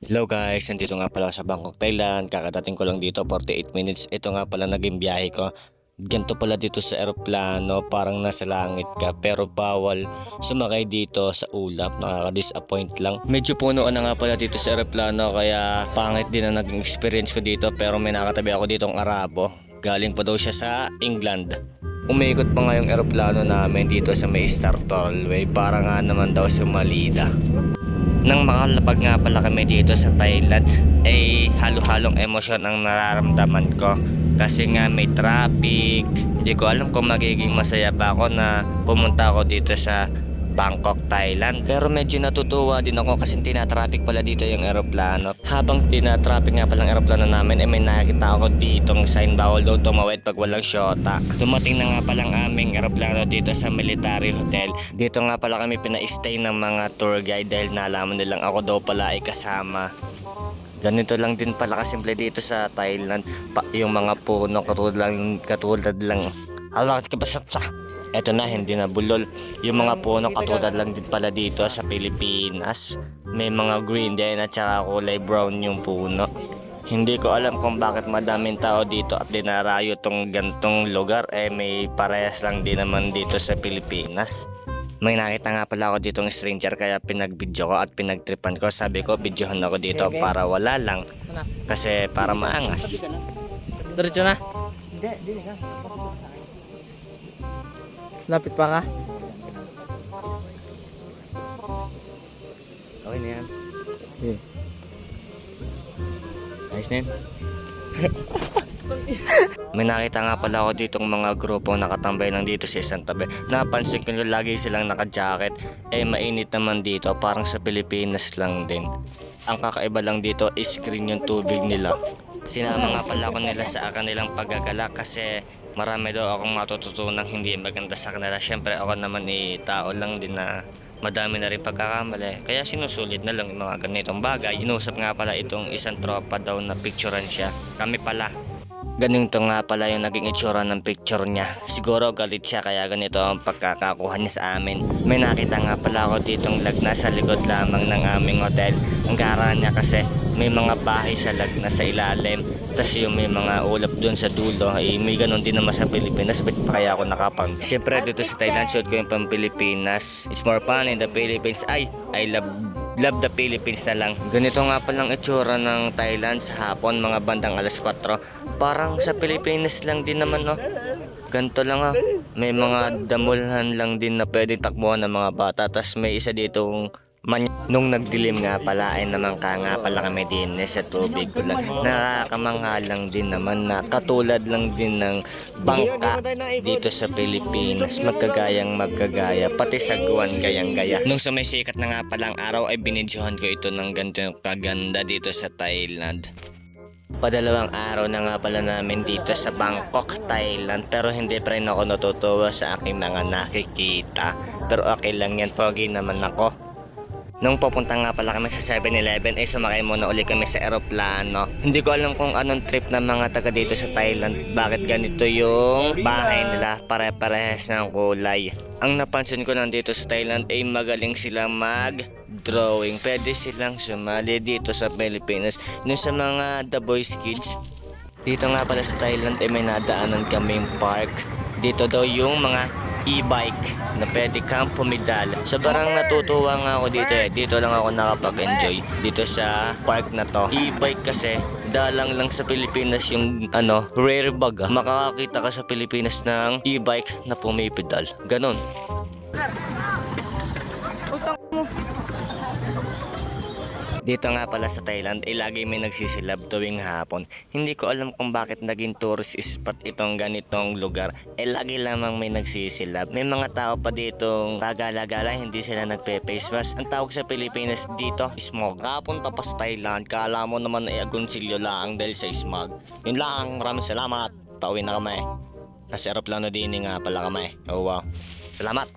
Hello guys, nandito nga pala sa Bangkok, Thailand. Kakadating ko lang dito, 48 minutes. Ito nga pala naging biyahe ko. Ganito pala dito sa eroplano, parang nasa langit ka. Pero bawal sumakay dito sa ulap, nakaka-disappoint lang. Medyo punuan na nga pala dito sa eroplano, kaya pangit din na naging experience ko dito. Pero may nakatabi ako ditong Arabo. Galing pa daw siya sa England. Umiikot pa nga yung eroplano namin dito sa may Star Tollway, para nga naman daw sa Malida. Nang makalapag nga pala kami dito sa Thailand, ay halo-halong emosyon ang nararamdaman ko. Kasi nga may traffic, hindi ko alam kung magiging masaya ba ako na pumunta ako dito sa Bangkok, Thailand. Pero medyo natutuwa din ako kasi tinatraffic pala dito yung eroplano. Habang tinatraffic nga pala ang eroplano namin, may nakita ako ditong sign, bawal daw tumawid pag walang syota. Dumating na nga palang aming eroplano dito sa military hotel. Dito nga pala kami pina-stay ng mga tour guide dahil nalaman nilang ako daw pala ay kasama. Ganito lang din pala kasimple dito sa Thailand. Yung mga puno katulad lang. Alakit ka ba sa... Eto na, hindi na bulol. Yung mga puno katulad lang din pala dito sa Pilipinas. May mga green din at saka kulay brown yung puno. Hindi ko alam kung bakit madaming tao dito at dinarayo tong gantong lugar. May parehas lang din naman dito sa Pilipinas. May nakita nga pala ako ditong stranger, kaya pinag-video ko at pinagtripan ko. Sabi ko, videohan ako dito para wala lang. Kasi para maangas. Diretso na? Hindi ka. Lapit pa ka? Okay na yan. Okay. Ayos na yan. May nakita nga pala ako ditong mga grupo nakatambay lang dito sa isang tabi. Napansin ko nyo lagi silang naka-jacket. Mainit naman dito, parang sa Pilipinas lang din. Ang kakaiba lang dito is green yung tubig nila. Sinama nga pala ako nila sa kanilang paggagala kasi marami daw akong matututunang hindi maganda sa kanila. Siyempre ako naman tao lang din na madami na rin pagkakamali. Kaya sinusulit na lang yung mga ganitong bagay. Inusap nga pala itong isang tropa daw na picturean siya. Kami pala. Ganito nga pala yung naging itsura ng picture niya. Siguro galit siya kaya ganito ang pagkakakuha niya sa amin. May nakita nga pala ako ditong lagna sa likod lamang ng aming hotel. Ang gara niya kasi may mga bahay sa lagna sa ilalim. Tapos yung may mga ulap doon sa dulo. May ganun din naman sa Pilipinas. Ba't pa kaya ako nakapang? Siyempre dito sa Thailand, shoot ko yung pang Pilipinas. It's more fun in the Philippines. I love the Philippines na lang. Ganito nga palang itsura ng Thailand sa hapon, mga bandang alas 4. Parang sa Pilipinas lang din naman, no? Ganito lang, oh. May mga damulhan lang din na pwedeng takbuhan ng mga bata. Tapos may isa ditong nung nagdilim nga pala ay naman ka nga pala kami din sa tubig ko lang. Nakakamangha lang din naman na katulad lang din ng bangka dito sa Pilipinas. Magkagaya, pati sagwan gayang-gaya. Nung sumisikat na nga palang araw ay binidyohan ko ito ng ganito kaganda dito sa Thailand. Padalawang araw na nga pala namin dito sa Bangkok, Thailand. Pero hindi pa rin ako natutuwa sa aking mga nakikita. Pero okay lang yan, pogi naman ako. Nung pupunta nga pala kami sa 7-Eleven ay sumakay muna uli kami sa eroplano. Hindi ko alam kung anong trip ng mga taga dito sa Thailand. Bakit ganito yung bahay nila, pare-parehas ng kulay. Ang napansin ko lang dito sa Thailand ay magaling silang mag-drawing. Pwede silang sumali dito sa Pilipinas. Yung sa mga The Boys Kids. Dito nga pala sa Thailand ay may nadaanan kaming park. Dito daw yung mga e-bike na pwede kang pumidal. Sobrang natutuwa nga ako dito Dito lang ako nakapag-enjoy dito sa park na to. E-bike kasi dalang lang sa Pilipinas yung rare bag. Makakakita ka sa Pilipinas ng e-bike na pumipidal. Ganon. Dito nga pala sa Thailand ay lagi may nagsisilab tuwing hapon. Hindi ko alam kung bakit naging tourist spot itong ganitong lugar. Lagi lamang may nagsisilab. May mga tao pa ditong kagala-gala, hindi sila nagpe-face mask. Ang tawag sa Pilipinas dito, smog. Kapunta pa sa Thailand, kala mo naman ay agonsilyo lang dahil sa smog. Yun lang, maraming salamat. Pauwi na kami. Nasa aeroplano din nga pala kami. Oh wow. Salamat.